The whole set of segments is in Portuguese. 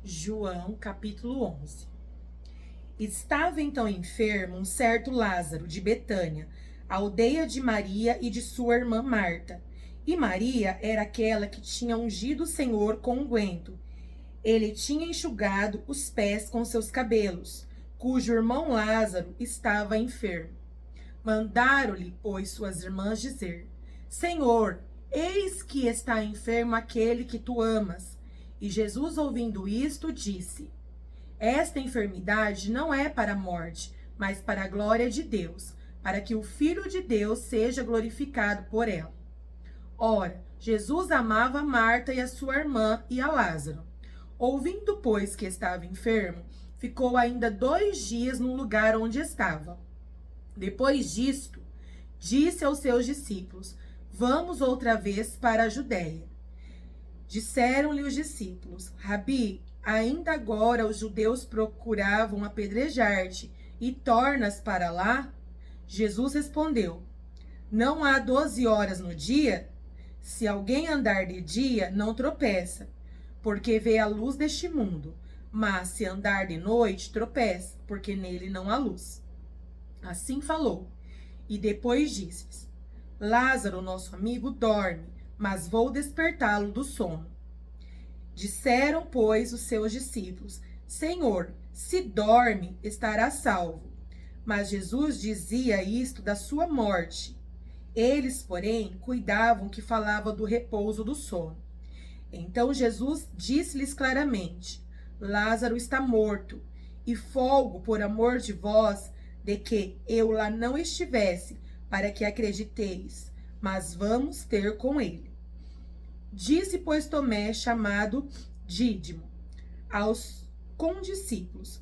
João, capítulo 11. Estava então enfermo um certo Lázaro de Betânia, aldeia de Maria e de sua irmã Marta. E Maria era aquela que tinha ungido o Senhor com unguento. Ele tinha enxugado os pés com seus cabelos, cujo irmão Lázaro estava enfermo. Mandaram-lhe, pois, suas irmãs dizer: Senhor, eis que está enfermo aquele que tu amas. E Jesus, ouvindo isto, disse: Esta enfermidade não é para a morte, mas para a glória de Deus, para que o Filho de Deus seja glorificado por ela. Ora, Jesus amava Marta e a sua irmã e a Lázaro. Ouvindo, pois, que estava enfermo, ficou ainda 2 dias no lugar onde estava. Depois disto, disse aos seus discípulos: Vamos outra vez para a Judéia. Disseram-lhe os discípulos: Rabi, ainda agora os judeus procuravam apedrejar-te, e tornas para lá? Jesus respondeu: Não há 12 horas no dia? Se alguém andar de dia, não tropeça, porque vê a luz deste mundo. Mas se andar de noite, tropeça, porque nele não há luz. Assim falou. E depois disse: Lázaro, nosso amigo, dorme, mas vou despertá-lo do sono. Disseram, pois, os seus discípulos: Senhor, se dorme, estará salvo. Mas Jesus dizia isto da sua morte. Eles, porém, cuidavam que falava do repouso do sono. Então Jesus disse-lhes claramente: Lázaro está morto, e folgo por amor de vós, de que eu lá não estivesse, para que acrediteis, mas vamos ter com ele. Disse, pois, Tomé, chamado Dídimo, aos condiscípulos: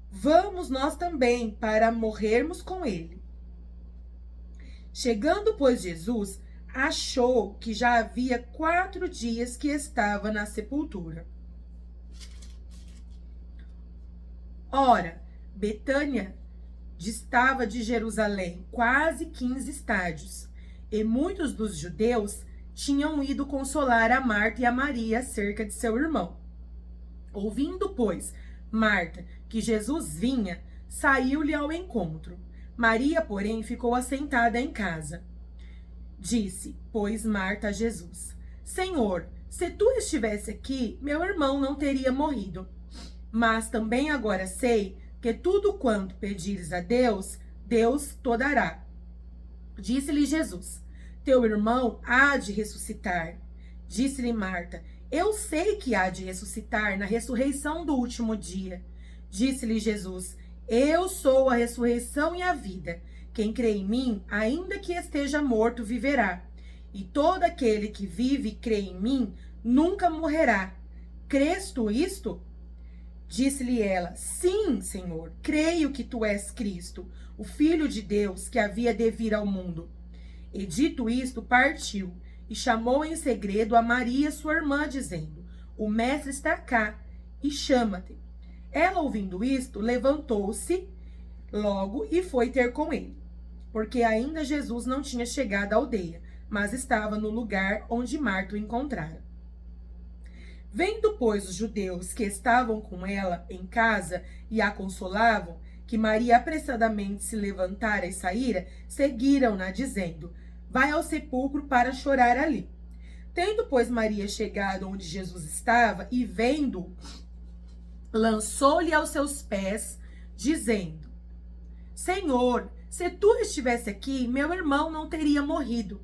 Vamos nós também, para morrermos com ele. Chegando, pois, Jesus, achou que já havia 4 dias que estava na sepultura. Ora, Betânia distava de Jerusalém quase 15 estádios, e muitos dos judeus tinham ido consolar a Marta e a Maria acerca de seu irmão. Ouvindo, pois, Marta que Jesus vinha, saiu-lhe ao encontro. Maria, porém, ficou assentada em casa. Disse, pois, Marta a Jesus: Senhor, se tu estivesse aqui, meu irmão não teria morrido. Mas também agora sei que tudo quanto pedires a Deus, Deus te dará. Disse-lhe Jesus: Teu irmão há de ressuscitar. Disse-lhe Marta: Eu sei que há de ressuscitar na ressurreição do último dia. Disse-lhe Jesus: Eu sou a ressurreição e a vida. Quem crê em mim, ainda que esteja morto, viverá. E todo aquele que vive e crê em mim, nunca morrerá. Crês tu isto? Disse-lhe ela: Sim, Senhor, creio que tu és Cristo, o Filho de Deus, que havia de vir ao mundo. E dito isto, partiu, e chamou em segredo a Maria, sua irmã, dizendo: O mestre está cá, e chama-te. Ela, ouvindo isto, levantou-se logo e foi ter com ele, porque ainda Jesus não tinha chegado à aldeia, mas estava no lugar onde Marta o encontrara. Vendo, pois, os judeus que estavam com ela em casa e a consolavam, que Maria apressadamente se levantara e saíra, seguiram-na, dizendo: Vai ao sepulcro para chorar ali. Tendo, pois, Maria chegado onde Jesus estava, e vendo, lançou-lhe aos seus pés, dizendo: Senhor, se tu estivesse aqui, meu irmão não teria morrido.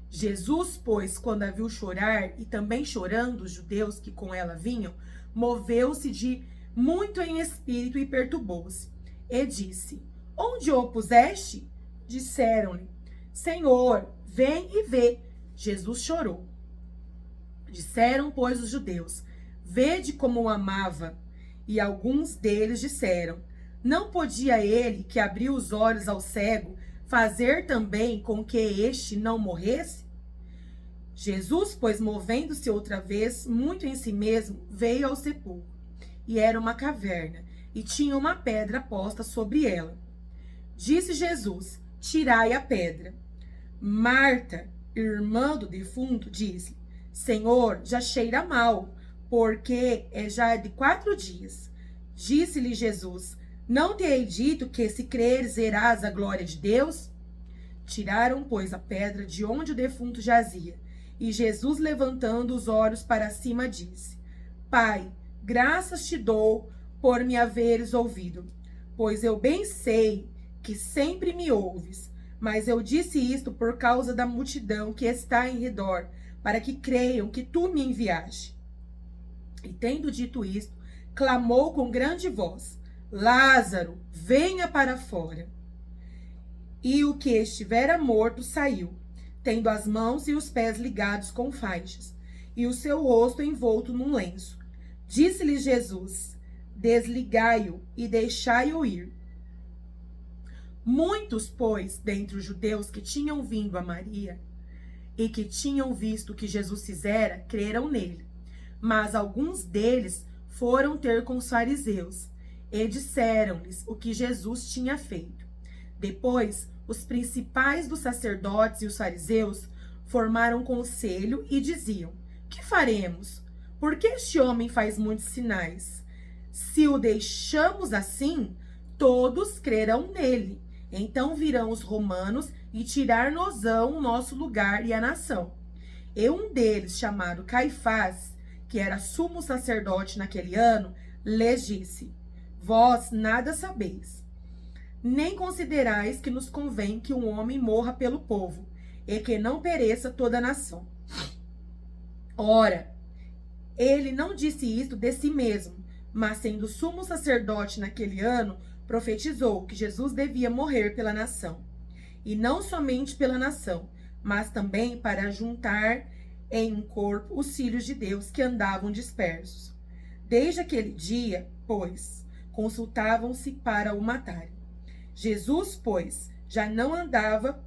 Jesus, pois, quando a viu chorar, e também chorando os judeus que com ela vinham, moveu-se de muito em espírito e perturbou-se. E disse: Onde o puseste? Disseram-lhe: Senhor, vem e vê. Jesus chorou. Disseram, pois, os judeus: Vede como o amava. E alguns deles disseram: Não podia ele, que abriu os olhos ao cego, fazer também com que este não morresse? Jesus, pois, movendo-se outra vez, muito em si mesmo, veio ao sepulcro. E era uma caverna, e tinha uma pedra posta sobre ela. Disse Jesus: Tirai a pedra. Marta, irmã do defunto, disse: Senhor, já cheira mal, porque é já de 4 dias. Disse-lhe Jesus: Não te hei dito que, se creres, verás a glória de Deus? Tiraram, pois, a pedra de onde o defunto jazia. E Jesus, levantando os olhos para cima, disse: Pai, graças te dou por me haveres ouvido, pois eu bem sei que sempre me ouves. Mas eu disse isto por causa da multidão que está em redor, para que creiam que tu me enviaste. E tendo dito isto, clamou com grande voz: Lázaro, venha para fora. E o que estivera morto saiu, tendo as mãos e os pés ligados com faixas, e o seu rosto envolto num lenço. Disse-lhe Jesus: Desligai-o e deixai-o ir. Muitos, pois, dentre os judeus que tinham vindo a Maria e que tinham visto o que Jesus fizera, creram nele. Mas alguns deles foram ter com os fariseus e disseram-lhes o que Jesus tinha feito. Depois, os principais dos sacerdotes e os fariseus formaram conselho e diziam: Que faremos? Porque este homem faz muitos sinais. Se o deixamos assim, todos crerão nele. Então virão os romanos e tirar-nos-ão o nosso lugar e a nação. E um deles, chamado Caifás, que era sumo sacerdote naquele ano, lhes disse: Vós nada sabeis, nem considerais que nos convém que um homem morra pelo povo, e que não pereça toda a nação. Ora, ele não disse isto de si mesmo, mas sendo sumo sacerdote naquele ano, profetizou que Jesus devia morrer pela nação. E não somente pela nação, mas também para juntar em um corpo os filhos de Deus que andavam dispersos. Desde aquele dia, pois, consultavam-se para o matarem. Jesus, pois, já não andava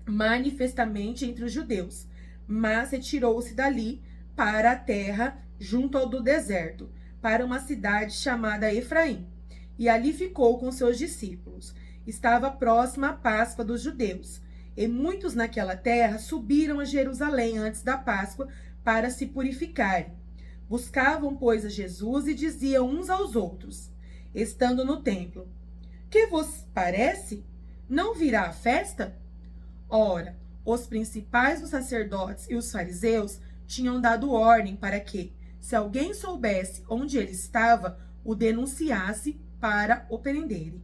manifestamente entre os judeus, mas retirou-se dali para a terra junto ao do deserto, para uma cidade chamada Efraim, e ali ficou com seus discípulos. Estava próxima a Páscoa dos judeus, e muitos naquela terra subiram a Jerusalém antes da Páscoa para se purificarem. Buscavam, pois, a Jesus e diziam uns aos outros, estando no templo: Que vos parece? Não virá a festa? Ora, os principais dos sacerdotes e os fariseus tinham dado ordem para que, se alguém soubesse onde ele estava, o denunciasse para o prenderem.